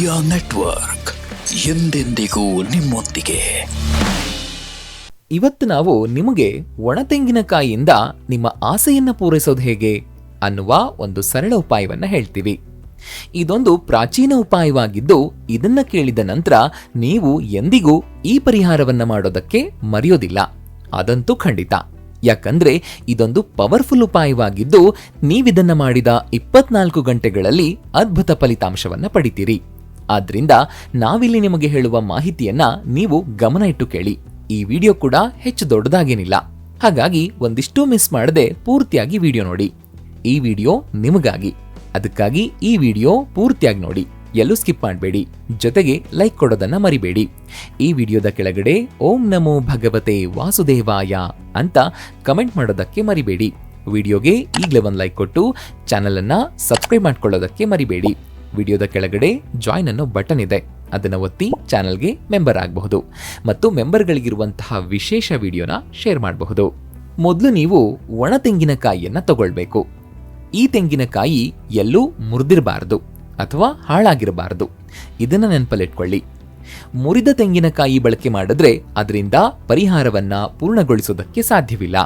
Media network ಎಂದೆಂದಿಗೂ ನಿಮ್ಮೊಂದಿಗೆ. ಇವತ್ತು ನಾವು ನಿಮಗೆ ಒಣ ತೆಂಗಿನಕಾಯಿಯಿಂದ ನಿಮ್ಮ ಆಸೆಯನ್ನ ಪೂರೈಸೋದು ಹೇಗೆ ಅನ್ನುವ ಒಂದು ಸರಳ ಉಪಾಯವನ್ನ ಹೇಳ್ತೀವಿ. ಇದೊಂದು ಪ್ರಾಚೀನ ಉಪಾಯವಾಗಿದ್ದು ಇದನ್ನ ಕೇಳಿದ ನಂತರ ನೀವು ಎಂದಿಗೂ ಈ ಪರಿಹಾರವನ್ನ ಮಾಡೋದಕ್ಕೆ ಮರೆಯೋದಿಲ್ಲ. ಅದಂತೂ ಖಂಡಿತ. ಯಾಕಂದ್ರೆ ಇದೊಂದು ಪವರ್ಫುಲ್ ಉಪಾಯವಾಗಿದ್ದು ನೀವಿದನ್ನ ಮಾಡಿದ 24 ಗಂಟೆಗಳಲ್ಲಿ ಅದ್ಭುತ ಫಲಿತಾಂಶವನ್ನ ಪಡಿತೀರಿ. ಆದ್ರಿಂದ ನಾವಿಲ್ಲಿ ನಿಮಗೆ ಹೇಳುವ ಮಾಹಿತಿಯನ್ನ ನೀವು ಗಮನ ಇಟ್ಟು ಕೇಳಿ. ಈ ವಿಡಿಯೋ ಕೂಡ ಹೆಚ್ಚು ದೊಡ್ಡದಾಗೇನಿಲ್ಲ, ಹಾಗಾಗಿ ಒಂದಿಷ್ಟು ಮಿಸ್ ಮಾಡದೆ ಪೂರ್ತಿಯಾಗಿ ವಿಡಿಯೋ ನೋಡಿ. ಈ ವಿಡಿಯೋ ನಿಮಗಾಗಿ, ಅದಕ್ಕಾಗಿ ಈ ವಿಡಿಯೋ ಪೂರ್ತಿಯಾಗಿ ನೋಡಿ, ಎಲ್ಲೂ ಸ್ಕಿಪ್ ಮಾಡಬೇಡಿ. ಜೊತೆಗೆ ಲೈಕ್ ಕೊಡೋದನ್ನ ಮರಿಬೇಡಿ. ಈ ವಿಡಿಯೋದ ಕೆಳಗಡೆ ಓಂ ನಮೋ ಭಗವತೆ ವಾಸುದೇವಾಯ ಅಂತ ಕಮೆಂಟ್ ಮಾಡೋದಕ್ಕೆ ಮರಿಬೇಡಿ. ವಿಡಿಯೋಗೆ ಈಗಲೇ ಒಂದು ಲೈಕ್ ಕೊಟ್ಟು ಚಾನಲ್ ಅನ್ನ ಸಬ್ಸ್ಕ್ರೈಬ್ ಮಾಡ್ಕೊಳ್ಳೋದಕ್ಕೆ ಮರಿಬೇಡಿ. ವಿಡಿಯೋದ ಕೆಳಗಡೆ ಜಾಯ್ನ್ ಅನ್ನೋ ಬಟನ್ ಇದೆ, ಅದನ್ನು ಒತ್ತಿ ಚಾನಲ್ಗೆ ಮೆಂಬರ್ ಆಗಬಹುದು ಮತ್ತು ಮೆಂಬರ್ಗಳಿಗಿರುವಂತಹ ವಿಶೇಷ ವಿಡಿಯೋನ ಶೇರ್ ಮಾಡಬಹುದು. ಮೊದಲು ನೀವು ಒಣ ತೆಂಗಿನಕಾಯಿಯನ್ನ ತಗೊಳ್ಬೇಕು. ಈ ತೆಂಗಿನಕಾಯಿ ಎಲ್ಲೂ ಮುರಿದಿರಬಾರದು ಅಥವಾ ಹಾಳಾಗಿರಬಾರದು. ಇದನ್ನ ನೆನಪಲ್ಲಿಟ್ಕೊಳ್ಳಿ. ಮುರಿದ ತೆಂಗಿನಕಾಯಿ ಬಳಕೆ ಮಾಡಿದ್ರೆ ಅದರಿಂದ ಪರಿಹಾರವನ್ನ ಪೂರ್ಣಗೊಳಿಸೋದಕ್ಕೆ ಸಾಧ್ಯವಿಲ್ಲ.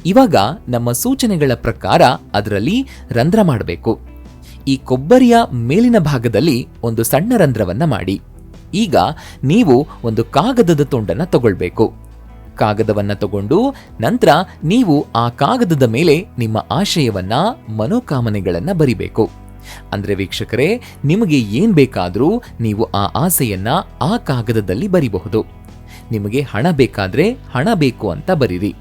ಇವಾಗ ನಮ್ಮ ಸೂಚನೆಗಳ ಪ್ರಕಾರ ಅದರಲ್ಲಿ ರಂಧ್ರ ಮಾಡಬೇಕು. ಈ ಕೊಬ್ಬರಿಯ ಮೇಲಿನ ಭಾಗದಲ್ಲಿ ಒಂದು ಸಣ್ಣ ರಂಧ್ರವನ್ನ ಮಾಡಿ. ಈಗ ನೀವು ಒಂದು ಕಾಗದದ ತುಂಡನ್ನ ತಗೊಳ್ಬೇಕು. ಕಾಗದವನ್ನ ತಗೊಂಡು ನಂತರ ನೀವು ಆ ಕಾಗದದ ಮೇಲೆ ನಿಮ್ಮ ಆಶಯವನ್ನ, ಮನೋಕಾಮನೆಗಳನ್ನ ಬರಿಬೇಕು. ಅಂದ್ರೆ ವೀಕ್ಷಕರೇ, ನಿಮಗೆ ಏನ್ ಬೇಕಾದ್ರೂ ನೀವು ಆ ಆಸೆಯನ್ನ ಆ ಕಾಗದದಲ್ಲಿ ಬರಿಬಹುದು. ನಿಮಗೆ ಹಣ ಬೇಕಾದ್ರೆ ಹಣ ಬೇಕು ಅಂತ ಬರೀರಿ,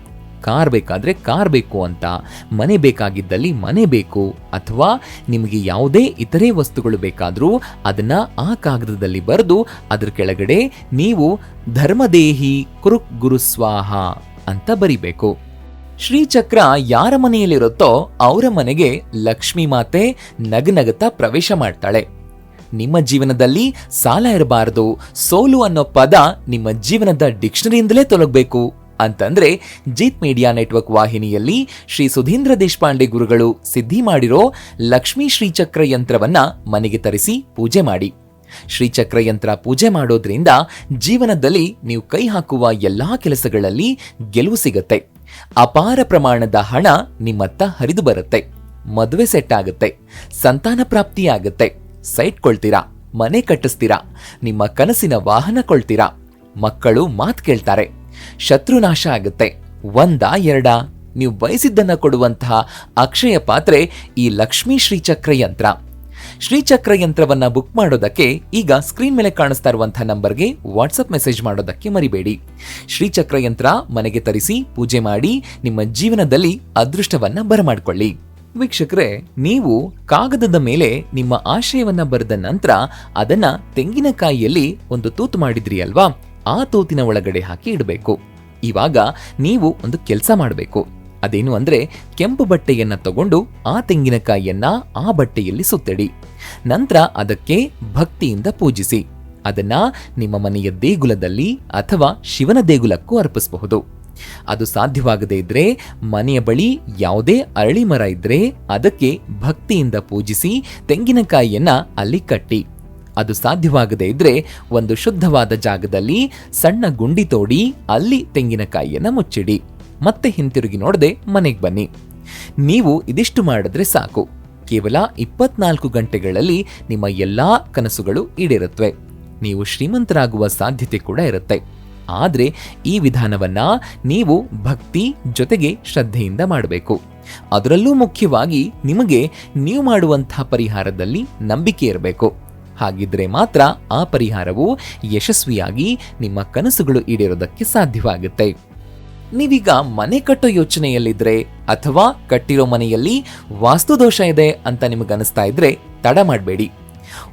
ಕಾರ್ ಬೇಕಾದ್ರೆ ಕಾರ್ ಬೇಕು ಅಂತ, ಮನೆ ಬೇಕಾಗಿದ್ದಲ್ಲಿ ಮನೆ ಬೇಕು, ಅಥವಾ ನಿಮಗೆ ಯಾವುದೇ ಇತರೆ ವಸ್ತುಗಳು ಬೇಕಾದ್ರೂ ಅದನ್ನ ಆ ಕಾಗದದಲ್ಲಿ ಬರೆದು ಅದ್ರ ಕೆಳಗಡೆ ನೀವು ಧರ್ಮದೇಹಿ ಕುರುಕ್ ಗುರುಸ್ವಾಹ ಅಂತ ಬರಿಬೇಕು. ಶ್ರೀಚಕ್ರ ಯಾರ ಮನೆಯಲ್ಲಿರುತ್ತೋ ಅವರ ಮನೆಗೆ ಲಕ್ಷ್ಮೀ ಮಾತೆ ನಗನಗತ ಪ್ರವೇಶ ಮಾಡ್ತಾಳೆ. ನಿಮ್ಮ ಜೀವನದಲ್ಲಿ ಸಾಲ ಇರಬಾರದು, ಸೋಲು ಅನ್ನೋ ಪದ ನಿಮ್ಮ ಜೀವನದ ಡಿಕ್ಷನರಿಯಿಂದಲೇ ತೊಲಗಬೇಕು ಅಂತಂದ್ರೆ ಜೀತ್ ಮೀಡಿಯಾ ನೆಟ್ವರ್ಕ್ ವಾಹಿನಿಯಲ್ಲಿ ಶ್ರೀ ಸುಧೀಂದ್ರ ದೇಶಪಾಂಡೆ ಗುರುಗಳು ಸಿದ್ಧಿ ಮಾಡಿರೋ ಲಕ್ಷ್ಮೀ ಶ್ರೀಚಕ್ರ ಯಂತ್ರವನ್ನ ಮನೆಗೆ ತರಿಸಿ ಪೂಜೆ ಮಾಡಿ. ಶ್ರೀಚಕ್ರ ಯಂತ್ರ ಪೂಜೆ ಮಾಡೋದ್ರಿಂದ ಜೀವನದಲ್ಲಿ ನೀವು ಕೈ ಹಾಕುವ ಎಲ್ಲಾ ಕೆಲಸಗಳಲ್ಲಿ ಗೆಲುವು ಸಿಗತ್ತೆ. ಅಪಾರ ಪ್ರಮಾಣದ ಹಣ ನಿಮ್ಮತ್ತ ಹರಿದು ಬರುತ್ತೆ. ಮದುವೆ ಸೆಟ್ ಆಗುತ್ತೆ, ಸಂತಾನ ಪ್ರಾಪ್ತಿ ಆಗುತ್ತೆ, ಸೈಟ್ ಕೊಳ್ತೀರಾ, ಮನೆ ಕಟ್ಟಿಸ್ತೀರಾ, ನಿಮ್ಮ ಕನಸಿನ ವಾಹನ ಕೊಳ್ತೀರಾ, ಮಕ್ಕಳು ಮಾತು ಕೇಳ್ತಾರೆ, ಶತ್ರುನಾಶ ಆಗುತ್ತೆ. ಎರಡಾ ನೀವು ಬಯಸಿದ್ದನ್ನ ಕೊಡುವಂತಹ ಅಕ್ಷಯ ಪಾತ್ರೆ ಈ ಲಕ್ಷ್ಮೀ ಶ್ರೀಚಕ್ರ ಯಂತ್ರ. ಶ್ರೀಚಕ್ರ ಯಂತ್ರವನ್ನ ಬುಕ್ ಮಾಡೋದಕ್ಕೆ ಈಗ ಸ್ಕ್ರೀನ್ ಮೇಲೆ ಕಾಣಿಸ್ತಾ ಇರುವಂತಹ ನಂಬರ್ಗೆ ವಾಟ್ಸಪ್ ಮೆಸೇಜ್ ಮಾಡೋದಕ್ಕೆ ಮರಿಬೇಡಿ. ಶ್ರೀಚಕ್ರ ಯಂತ್ರ ಮನೆಗೆ ತರಿಸಿ ಪೂಜೆ ಮಾಡಿ ನಿಮ್ಮ ಜೀವನದಲ್ಲಿ ಅದೃಷ್ಟವನ್ನ ಬರಮಾಡ್ಕೊಳ್ಳಿ. ವೀಕ್ಷಕರೇ, ನೀವು ಕಾಗದದ ಮೇಲೆ ನಿಮ್ಮ ಆಶಯವನ್ನ ಬರೆದ ನಂತರ ಅದನ್ನ ತೆಂಗಿನಕಾಯಿಯಲ್ಲಿ ಒಂದು ತೂತು ಮಾಡಿದ್ರಿ ಅಲ್ವಾ, ಆ ತೂತಿನ ಒಳಗಡೆ ಹಾಕಿ ಇಡಬೇಕು. ಇವಾಗ ನೀವು ಒಂದು ಕೆಲಸ ಮಾಡಬೇಕು. ಅದೇನು ಅಂದ್ರೆ, ಕೆಂಪು ಬಟ್ಟೆಯನ್ನ ತಗೊಂಡು ಆ ತೆಂಗಿನಕಾಯಿಯನ್ನ ಆ ಬಟ್ಟೆಯಲ್ಲಿ ಸುತ್ತಿಡಿ. ನಂತರ ಅದಕ್ಕೆ ಭಕ್ತಿಯಿಂದ ಪೂಜಿಸಿ. ಅದನ್ನ ನಿಮ್ಮ ಮನೆಯ ದೇಗುಲದಲ್ಲಿ ಅಥವಾ ಶಿವನ ದೇಗುಲಕ್ಕೂ ಅರ್ಪಿಸಬಹುದು. ಅದು ಸಾಧ್ಯವಾಗದೇ ಇದ್ರೆ ಮನೆಯ ಬಳಿ ಯಾವುದೇ ಅರಳಿ ಮರ ಇದ್ರೆ ಅದಕ್ಕೆ ಭಕ್ತಿಯಿಂದ ಪೂಜಿಸಿ ತೆಂಗಿನಕಾಯಿಯನ್ನ ಅಲ್ಲಿ ಕಟ್ಟಿ. ಅದು ಸಾಧ್ಯವಾಗದೇ ಇದ್ರೆ ಒಂದು ಶುದ್ಧವಾದ ಜಾಗದಲ್ಲಿ ಸಣ್ಣ ಗುಂಡಿ ತೋಡಿ ಅಲ್ಲಿ ತೆಂಗಿನಕಾಯಿಯನ್ನ ಮುಚ್ಚಿಡಿ. ಮತ್ತೆ ಹಿಂತಿರುಗಿ ನೋಡದೆ ಮನೆಗೆ ಬನ್ನಿ. ನೀವು ಇದಿಷ್ಟು ಮಾಡಿದ್ರೆ ಸಾಕು. ಕೇವಲ 24 ಗಂಟೆಗಳಲ್ಲಿ ನಿಮ್ಮ ಎಲ್ಲಾ ಕನಸುಗಳು ಈಡೇರುತ್ತವೆ. ನೀವು ಶ್ರೀಮಂತರಾಗುವ ಸಾಧ್ಯತೆ ಕೂಡ ಇರುತ್ತೆ. ಆದ್ರೆ ಈ ವಿಧಾನವನ್ನ ನೀವು ಭಕ್ತಿ ಜೊತೆಗೆ ಶ್ರದ್ಧೆಯಿಂದ ಮಾಡಬೇಕು. ಅದರಲ್ಲೂ ಮುಖ್ಯವಾಗಿ ನಿಮಗೆ ನೀವು ಮಾಡುವಂತಹ ಪರಿಹಾರದಲ್ಲಿ ನಂಬಿಕೆ ಇರಬೇಕು. ಹಾಗಿದ್ರೆ ಮಾತ್ರ ಆ ಪರಿಹಾರವು ಯಶಸ್ವಿಯಾಗಿ ನಿಮ್ಮ ಕನಸುಗಳು ಈಡೇರೋದಕ್ಕೆ ಸಾಧ್ಯವಾಗುತ್ತೆ. ನೀವೀಗ ಮನೆ ಕಟ್ಟೋ ಯೋಚನೆಯಲ್ಲಿದ್ರೆ ಅಥವಾ ಕಟ್ಟಿರೋ ಮನೆಯಲ್ಲಿ ವಾಸ್ತುದೋಷ ಇದೆ ಅಂತ ನಿಮಗನಿಸ್ತಾ ಇದ್ರೆ ತಡ ಮಾಡಬೇಡಿ.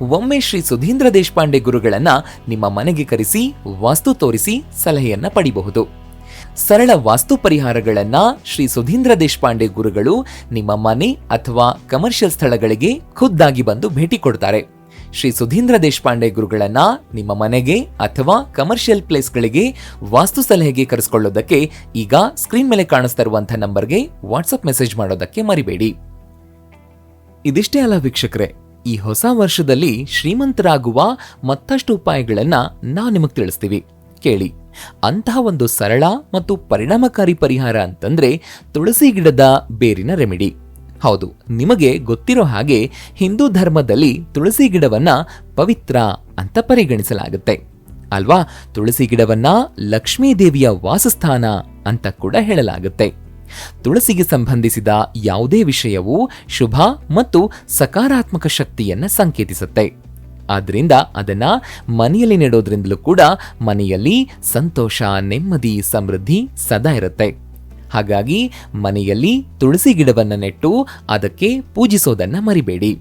ಒಮ್ಮೆ ಶ್ರೀ ಸುಧೀಂದ್ರ ದೇಶಪಾಂಡೆ ಗುರುಗಳನ್ನ ನಿಮ್ಮ ಮನೆಗೆ ಕರೆಸಿ ವಾಸ್ತು ತೋರಿಸಿ ಸಲಹೆಯನ್ನ ಪಡಿಬಹುದು. ಸರಳ ವಾಸ್ತು ಪರಿಹಾರಗಳನ್ನ ಶ್ರೀ ಸುಧೀಂದ್ರ ದೇಶಪಾಂಡೆ ಗುರುಗಳು ನಿಮ್ಮ ಮನೆ ಅಥವಾ ಕಮರ್ಷಿಯಲ್ ಸ್ಥಳಗಳಿಗೆ ಖುದ್ದಾಗಿ ಬಂದು ಭೇಟಿ ಕೊಡ್ತಾರೆ. ಶ್ರೀ ಸುಧೀಂದ್ರ ದೇಶಪಾಂಡೆ ಗುರುಗಳನ್ನ ನಿಮ್ಮ ಮನೆಗೆ ಅಥವಾ ಕಮರ್ಷಿಯಲ್ ಪ್ಲೇಸ್ಗಳಿಗೆ ವಾಸ್ತು ಸಲಹೆಗೆ ಕರೆಸಿಕೊಳ್ಳೋದಕ್ಕೆ ಈಗ ಸ್ಕ್ರೀನ್ ಮೇಲೆ ಕಾಣಿಸ್ತಾ ಇರುವಂತಹ ನಂಬರ್ಗೆ ವಾಟ್ಸಪ್ ಮೆಸೇಜ್ ಮಾಡೋದಕ್ಕೆ ಮರಿಬೇಡಿ. ಇದಿಷ್ಟೇ ಅಲ್ಲ ವೀಕ್ಷಕರೇ, ಈ ಹೊಸ ವರ್ಷದಲ್ಲಿ ಶ್ರೀಮಂತರಾಗುವ ಮತ್ತಷ್ಟು ಉಪಾಯಗಳನ್ನ ನಾವು ನಿಮಗೆ ತಿಳಿಸ್ತೀವಿ. ಕೇಳಿ. ಅಂತಹ ಒಂದು ಸರಳ ಮತ್ತು ಪರಿಣಾಮಕಾರಿ ಪರಿಹಾರ ಅಂತಂದ್ರೆ ತುಳಸಿ ಗಿಡದ ಬೇರಿನ ರೆಮಿಡಿ. ಹೌದು, ನಿಮಗೆ ಗೊತ್ತಿರೋ ಹಾಗೆ ಹಿಂದೂ ಧರ್ಮದಲ್ಲಿ ತುಳಸಿ ಗಿಡವನ್ನ ಪವಿತ್ರ ಅಂತ ಪರಿಗಣಿಸಲಾಗುತ್ತೆ ಅಲ್ವಾ. ತುಳಸಿ ಗಿಡವನ್ನ ಲಕ್ಷ್ಮೀ ದೇವಿಯ ವಾಸಸ್ಥಾನ ಅಂತ ಕೂಡ ಹೇಳಲಾಗುತ್ತೆ. ತುಳಸಿಗೆ ಸಂಬಂಧಿಸಿದ ಯಾವುದೇ ವಿಷಯವೂ ಶುಭ ಮತ್ತು ಸಕಾರಾತ್ಮಕ ಶಕ್ತಿಯನ್ನ ಸಂಕೇತಿಸುತ್ತೆ. ಆದ್ರಿಂದ ಅದನ್ನ ಮನೆಯಲ್ಲಿ ನೆಡೋದ್ರಿಂದಲೂ ಕೂಡ ಮನೆಯಲ್ಲಿ ಸಂತೋಷ, ನೆಮ್ಮದಿ, ಸಮೃದ್ಧಿ ಸದಾ ಇರುತ್ತೆ. ಹಾಗಾಗಿ ಮನೆಯಲ್ಲಿ ತುಳಸಿ ಗಿಡವನ್ನ ನೆಟ್ಟು ಅದಕ್ಕೆ ಪೂಜಿಸೋದನ್ನ ಮರಿಬೇಡಿ.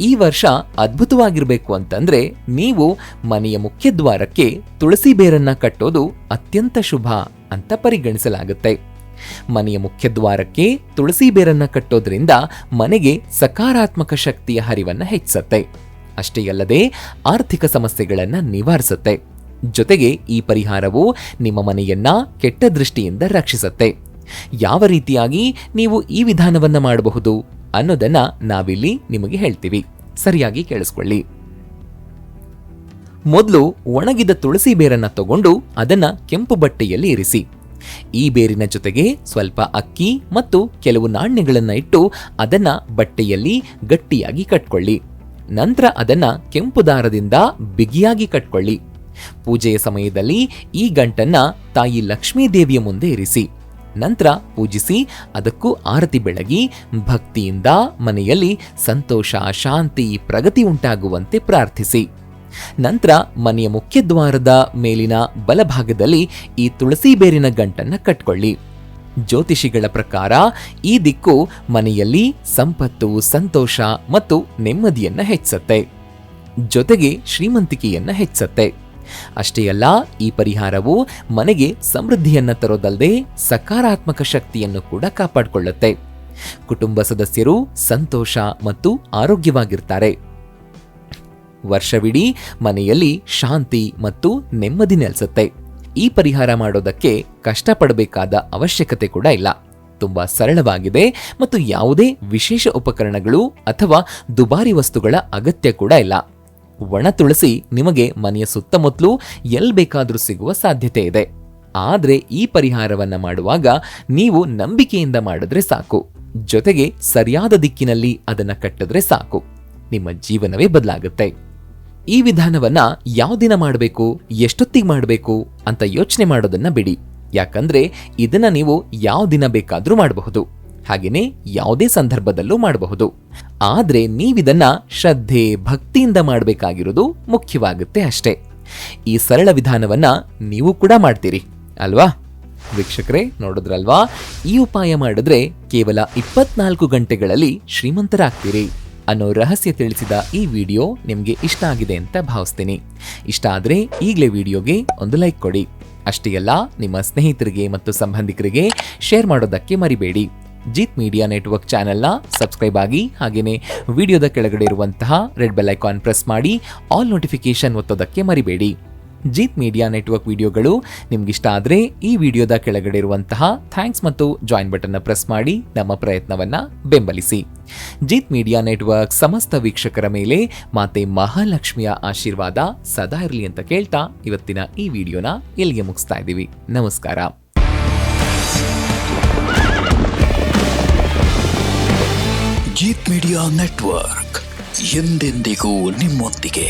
ಈ ವರ್ಷ ಅದ್ಭುತವಾಗಿರ್ಬೇಕು ಅಂತಂದ್ರೆ ನೀವು ಮನೆಯ ಮುಖ್ಯ ದ್ವಾರಕ್ಕೆ ತುಳಸಿ ಬೇರನ್ನ ಕಟ್ಟೋದು ಅತ್ಯಂತ ಶುಭ ಅಂತ ಪರಿಗಣಿಸಲಾಗುತ್ತೆ. ಮನೆಯ ಮುಖ್ಯ ದ್ವಾರಕ್ಕೆ ತುಳಸಿ ಬೇರನ್ನ ಕಟ್ಟೋದ್ರಿಂದ ಮನೆಗೆ ಸಕಾರಾತ್ಮಕ ಶಕ್ತಿಯ ಹರಿವನ್ನ ಹೆಚ್ಚಿಸುತ್ತೆ. ಅಷ್ಟೇ ಅಲ್ಲದೆ ಆರ್ಥಿಕ ಸಮಸ್ಯೆಗಳನ್ನ ನಿವಾರಿಸುತ್ತೆ. ಜೊತೆಗೆ ಈ ಪರಿಹಾರವು ನಿಮ್ಮ ಮನೆಯನ್ನ ಕೆಟ್ಟ ದೃಷ್ಟಿಯಿಂದ ರಕ್ಷಿಸುತ್ತೆ. ಯಾವ ರೀತಿಯಾಗಿ ನೀವು ಈ ವಿಧಾನವನ್ನ ಮಾಡಬಹುದು ಅನ್ನೋದನ್ನ ನಾವಿಲ್ಲಿ ನಿಮಗೆ ಹೇಳ್ತೀವಿ. ಸರಿಯಾಗಿ ಕೇಳಿಸ್ಕೊಳ್ಳಿ. ಮೊದಲು ಒಣಗಿದ ತುಳಸಿ ಬೇರನ್ನ ತಗೊಂಡು ಅದನ್ನ ಕೆಂಪು ಬಟ್ಟೆಯಲ್ಲಿ ಇರಿಸಿ. ಈ ಬೇರಿನ ಜೊತೆಗೆ ಸ್ವಲ್ಪ ಅಕ್ಕಿ ಮತ್ತು ಕೆಲವು ನಾಣ್ಯಗಳನ್ನ ಇಟ್ಟು ಅದನ್ನ ಬಟ್ಟೆಯಲ್ಲಿ ಗಟ್ಟಿಯಾಗಿ ಕಟ್ಕೊಳ್ಳಿ. ನಂತರ ಅದನ್ನ ಕೆಂಪು ದಾರದಿಂದ ಬಿಗಿಯಾಗಿ ಕಟ್ಕೊಳ್ಳಿ. ಪೂಜೆಯ ಸಮಯದಲ್ಲಿ ಈ ಗಂಟನ್ನ ತಾಯಿ ಲಕ್ಷ್ಮೀ ದೇವಿಯ ಮುಂದೆ ಇರಿಸಿ. ನಂತರ ಪೂಜಿಸಿ ಅದಕ್ಕೂ ಆರತಿ ಬೆಳಗಿ ಭಕ್ತಿಯಿಂದ ಮನೆಯಲ್ಲಿ ಸಂತೋಷ, ಶಾಂತಿ, ಪ್ರಗತಿ ಉಂಟಾಗುವಂತೆ ಪ್ರಾರ್ಥಿಸಿ. ನಂತರ ಮನೆಯ ಮುಖ್ಯ ದ್ವಾರದ ಮೇಲಿನ ಬಲಭಾಗದಲ್ಲಿ ಈ ತುಳಸಿ ಬೇರಿನ ಗಂಟನ್ನ ಕಟ್ಕೊಳ್ಳಿ. ಜ್ಯೋತಿಷಿಗಳ ಪ್ರಕಾರ ಈ ದಿಕ್ಕು ಮನೆಯಲ್ಲಿ ಸಂಪತ್ತು, ಸಂತೋಷ ಮತ್ತು ನೆಮ್ಮದಿಯನ್ನ ಹೆಚ್ಚಿಸುತ್ತೆ. ಜೊತೆಗೆ ಶ್ರೀಮಂತಿಕೆಯನ್ನ ಹೆಚ್ಚಿಸುತ್ತೆ. ಅಷ್ಟೇ ಅಲ್ಲ, ಈ ಪರಿಹಾರವು ಮನೆಗೆ ಸಮೃದ್ಧಿಯನ್ನ ತರೋದಲ್ಲದೆ ಸಕಾರಾತ್ಮಕ ಶಕ್ತಿಯನ್ನು ಕೂಡ ಕಾಪಾಡಿಕೊಳ್ಳುತ್ತೆ. ಕುಟುಂಬ ಸದಸ್ಯರು ಸಂತೋಷ ಮತ್ತು ಆರೋಗ್ಯವಾಗಿರ್ತಾರೆ. ವರ್ಷವಿಡೀ ಮನೆಯಲ್ಲಿ ಶಾಂತಿ ಮತ್ತು ನೆಮ್ಮದಿ ನೆಲೆಸುತ್ತೆ. ಈ ಪರಿಹಾರ ಮಾಡೋದಕ್ಕೆ ಕಷ್ಟಪಡಬೇಕಾದ ಅವಶ್ಯಕತೆ ಕೂಡ ಇಲ್ಲ. ತುಂಬಾ ಸರಳವಾಗಿದೆ ಮತ್ತು ಯಾವುದೇ ವಿಶೇಷ ಉಪಕರಣಗಳು ಅಥವಾ ದುಬಾರಿ ವಸ್ತುಗಳ ಅಗತ್ಯ ಕೂಡ ಇಲ್ಲ. ಒಣ ತುಳಸಿ ನಿಮಗೆ ಮನೆಯ ಸುತ್ತಮುತ್ತಲೂ ಎಲ್ಲಿ ಬೇಕಾದರೂ ಸಿಗುವ ಸಾಧ್ಯತೆ ಇದೆ. ಆದ್ರೆ ಈ ಪರಿಹಾರವನ್ನ ಮಾಡುವಾಗ ನೀವು ನಂಬಿಕೆಯಿಂದ ಮಾಡಿದ್ರೆ ಸಾಕು. ಜೊತೆಗೆ ಸರಿಯಾದ ದಿಕ್ಕಿನಲ್ಲಿ ಅದನ್ನ ಕಟ್ಟಿದ್ರೆ ಸಾಕು. ನಿಮ್ಮ ಜೀವನವೇ ಬದಲಾಗುತ್ತೆ. ಈ ವಿಧಾನವನ್ನ ಯಾವ ದಿನ ಮಾಡಬೇಕು, ಎಷ್ಟೊತ್ತಿಗೆ ಮಾಡಬೇಕು ಅಂತ ಯೋಚನೆ ಮಾಡೋದನ್ನ ಬಿಡಿ. ಯಾಕಂದ್ರೆ ಇದನ್ನ ನೀವು ಯಾವ ದಿನ ಬೇಕಾದ್ರೂ ಮಾಡಬಹುದು. ಹಾಗೇನೆ ಯಾವುದೇ ಸಂದರ್ಭದಲ್ಲೂ ಮಾಡಬಹುದು. ಆದ್ರೆ ನೀವಿದನ್ನ ಶ್ರದ್ಧೆ, ಭಕ್ತಿಯಿಂದ ಮಾಡಬೇಕಾಗಿರೋದು ಮುಖ್ಯವಾಗುತ್ತೆ ಅಷ್ಟೇ. ಈ ಸರಳ ವಿಧಾನವನ್ನ ನೀವು ಕೂಡ ಮಾಡ್ತೀರಿ ಅಲ್ವಾ? ವೀಕ್ಷಕರೇ, ನೋಡಿದ್ರಲ್ವಾ? ಈ ಉಪಾಯ ಮಾಡಿದ್ರೆ ಕೇವಲ 24 ಗಂಟೆಗಳಲ್ಲಿ ಶ್ರೀಮಂತರಾಗ್ತೀರಿ ಅನ್ನೋ ರಹಸ್ಯ ತಿಳಿಸಿದ ಈ ವಿಡಿಯೋ ನಿಮ್ಗೆ ಇಷ್ಟ ಆಗಿದೆ ಅಂತ ಭಾವಿಸ್ತೀನಿ. ಇಷ್ಟ ಆದ್ರೆ ಈಗಲೇ ವಿಡಿಯೋಗೆ ಒಂದು ಲೈಕ್ ಕೊಡಿ. ಅಷ್ಟೇ ಅಲ್ಲ, ನಿಮ್ಮ ಸ್ನೇಹಿತರಿಗೆ ಮತ್ತು ಸಂಬಂಧಿಕರಿಗೆ ಶೇರ್ ಮಾಡೋದಕ್ಕೆ ಮರಿಬೇಡಿ. ಜೀತ್ ಮೀಡಿಯಾ ನೆಟ್ವರ್ಕ್ ಚಾನೆಲ್ನ ಸಬ್ಸ್ಕ್ರೈಬ್ ಆಗಿ, ಹಾಗೇನೆ ವಿಡಿಯೋದ ಕೆಳಗಡೆ ಇರುವಂತಹ ರೆಡ್ ಬೆಲ್ ಐಕಾನ್ ಪ್ರೆಸ್ ಮಾಡಿ ಆಲ್ ನೋಟಿಫಿಕೇಶನ್ ಒತ್ತೋದಕ್ಕೆ ಮರಿಬೇಡಿ. ಜೀತ್ ಮೀಡಿಯಾ ನೆಟ್ವರ್ಕ್ ವಿಡಿಯೋಗಳು ನಿಮ್ಗಿಷ್ಟ ಆದ್ರೆ ಈ ವಿಡಿಯೋದ ಕೆಳಗಡೆ ಇರುವಂತಹ ಥ್ಯಾಂಕ್ಸ್ ಮತ್ತು ಜಾಯಿನ್ ಬಟನ್ ಪ್ರೆಸ್ ಮಾಡಿ ನಮ್ಮ ಪ್ರಯತ್ನವನ್ನ ಬೆಂಬಲಿಸಿ. ಜೀತ್ ಮೀಡಿಯಾ ನೆಟ್ವರ್ಕ್ ಸಮಸ್ತ ವೀಕ್ಷಕರ ಮೇಲೆ ಮಾತೆ ಮಹಾಲಕ್ಷ್ಮಿಯ ಆಶೀರ್ವಾದ ಸದಾ ಇರಲಿ ಅಂತ ಕೇಳ್ತಾ ಇವತ್ತಿನ ಈ ವಿಡಿಯೋನ ಇಲ್ಲಿಗೆ ಮುಗಿಸ್ತಾ ಇದ್ದೀವಿ. ನಮಸ್ಕಾರ. ಜೀತ್ ಮೀಡಿಯಾ ನೆಟ್ವರ್ಕ್ ಎಂದೆಂದಿಗೂ ನಿಮ್ಮೊಂದಿಗೆ.